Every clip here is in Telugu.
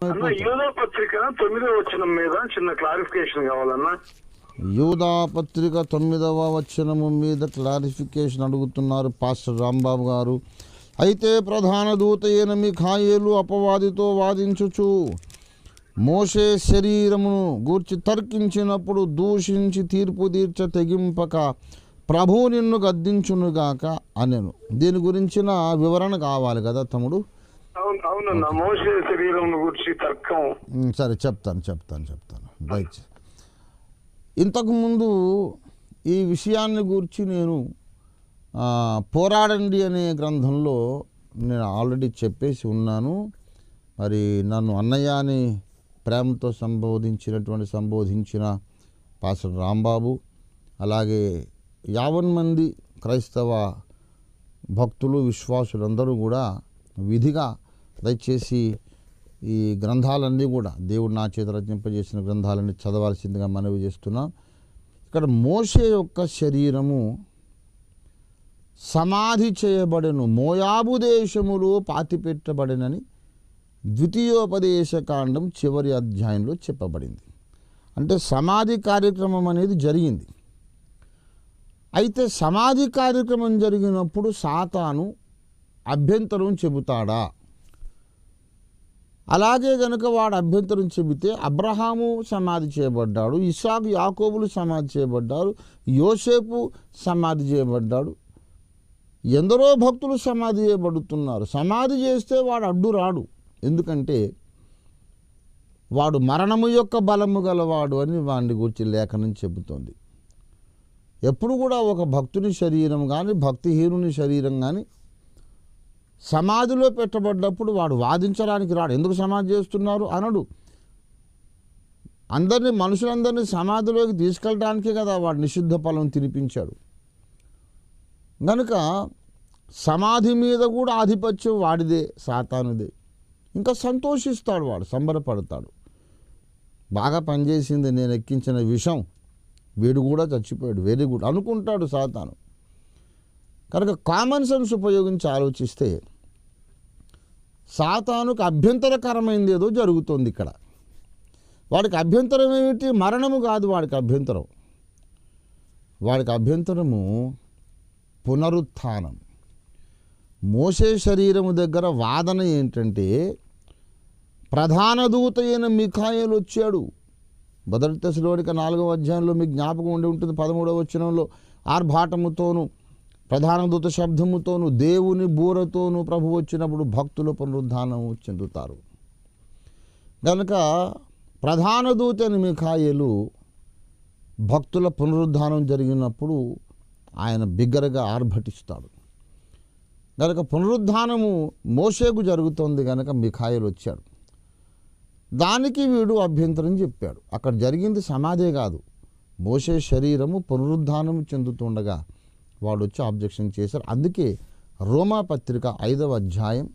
అన్న యూదా పత్రిక 9వ వచనం మీద చిన్న క్లారిఫికేషన్ కావాలన్నా. యూదా పత్రిక 9వ వచనము మీద క్లారిఫికేషన్ అడుగుతున్నారు పాస్టర్ రాంబాబు గారు. అయితే ప్రధాన దూత అయిన మిఖాయేలు అపవాదితో వాదించుచు మోషే శరీరమును గూర్చి తర్కించినప్పుడు దూషించి తీర్పు తీర్చ తెగింపక ప్రభువు నిన్ను గద్దించునుగాక అనెను. దీని గురించిన వివరణ కావాలి కదా తమ్ముడు? అవునన్నా, మోషే శరీరం గురించి తర్కం. సరే చెప్తాను దయచేసి. ఇంతకుముందు ఈ విషయాన్ని గురించి నేను పోరాడండి అనే గ్రంథంలో నేను ఆల్రెడీ చెప్పేసి ఉన్నాను. మరి నన్ను అన్నయ్య అని ప్రేమతో సంబోధించిన పాస్టర్ రాంబాబు, అలాగే 50 మంది క్రైస్తవ భక్తులు విశ్వాసులందరూ కూడా విధిగా దయచేసి ఈ గ్రంథాలన్నీ కూడా దేవుడు నా చేత రచింపజేసిన గ్రంథాలన్నీ చదవాల్సిందిగా మనవి చేస్తున్నాం. ఇక్కడ మోషే యొక్క శరీరము సమాధి చేయబడెను, మోయాబు దేశములో పాతిపెట్టబడినని ద్వితీయోపదేశకాండం చివరి అధ్యాయంలో చెప్పబడింది. అంటే సమాధి కార్యక్రమం అనేది జరిగింది. అయితే సమాధి కార్యక్రమం జరిగినప్పుడు సాతాను అభ్యంతరం చెబుతాడా? అలాగే గనుక వాడు అభ్యంతరం చెబితే అబ్రహాము సమాధి చేయబడ్డాడు, ఇస్సాకు యాకోబులు సమాధి చేయబడ్డారు, యోసేపు సమాధి చేయబడ్డాడు, ఎందరో భక్తులు సమాధి చేయబడుతున్నారు. సమాధి చేస్తే వాడు అడ్డు రాడు, ఎందుకంటే వాడు మరణము యొక్క బలము గలవాడు అని వాడిని గురించి లేఖనం చెబుతోంది. ఎప్పుడు కూడా ఒక భక్తుని శరీరం కానీ భక్తిహీనుని శరీరం కానీ సమాధిలో పెట్టబడ్డప్పుడు వాడు వాదించడానికి రాడు. ఎందుకు సమాధి చేస్తున్నారు అనడు. మనుషులందరినీ సమాధిలోకి తీసుకెళ్ళడానికే కదా వాడు నిషిద్ధ ఫలం తినిపించాడు. కనుక సమాధి మీద కూడా ఆధిపత్యం వాడిదే, సాతానుదే. ఇంకా సంతోషిస్తాడు, వాడు సంబరపడతాడు. బాగా పనిచేసింది, నేను ఎక్కించిన విషం, వీడు కూడా చచ్చిపోయాడు, వెరీ గుడ్ అనుకుంటాడు సాతాను. కనుక కామన్ సెన్స్ ఉపయోగించి ఆలోచిస్తే సాతానుకు అభ్యంతరకరమైంది ఏదో జరుగుతుంది ఇక్కడ. వాడికి అభ్యంతరం ఏమిటి? మరణము కాదు వాడికి అభ్యంతరం. వాడికి అభ్యంతరము పునరుత్థానం. మోషే శరీరము దగ్గర వాదన ఏంటంటే ప్రధాన దూత అయిన మిఖాయేలు వచ్చాడు. మొదటి తెస్సలోనిక 4వ అధ్యాయంలో మీకు జ్ఞాపకం ఉండి ఉంటుంది, 13వ వచనంలో ఆర్భాటముతోను ప్రధాన దూత శబ్దముతోను దేవుని బూరతోను ప్రభు వచ్చినప్పుడు భక్తులు పునరుద్ధానం చెందుతారు. కనుక ప్రధాన దూత అయిన మిఖాయేలు భక్తుల పునరుద్ధానం జరిగినప్పుడు ఆయన బిగ్గరగా ఆర్భటిస్తాడు. కనుక పునరుద్ధానము మోషేకు జరుగుతోంది కనుక మిఖాయేలు వచ్చాడు. దానికి వీడు అభ్యంతరం చెప్పాడు. అక్కడ జరిగింది సమాధే కాదు, మోషే శరీరము పునరుద్ధానం చెందుతుండగా వాడు వచ్చి ఆబ్జెక్షన్ చేశారు. అందుకే రోమా పత్రిక 5వ అధ్యాయం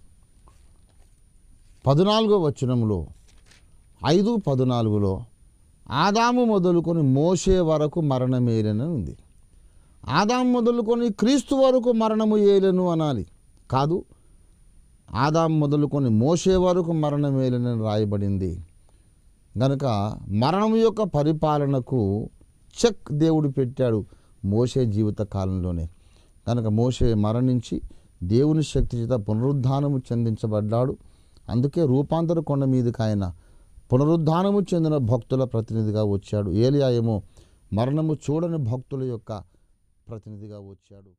14వ వచనంలో 5:14లో ఆదాము మొదలుకొని మోషే వరకు మరణం ఏలెనని ఉంది. ఆదాము మొదలుకొని క్రీస్తు వరకు మరణము ఏలెను అనాలి, కాదు ఆదాము మొదలుకొని మోషే వరకు మరణం ఏలెనని రాయబడింది. గనుక మరణం యొక్క పరిపాలనకు చెక్ దేవుడు పెట్టాడు మోషే జీవిత కాలంలోనే. కనుక మోషే మరణించి దేవుని శక్తి చేత పునరుద్ధానము చెందించబడ్డాడు. అందుకే రూపాంతర కొండ మీదకి ఆయన పునరుద్ధానము చెందిన భక్తుల ప్రతినిధిగా వచ్చాడు. ఏలియా ఏమో మరణము చూడని భక్తుల యొక్క ప్రతినిధిగా వచ్చాడు.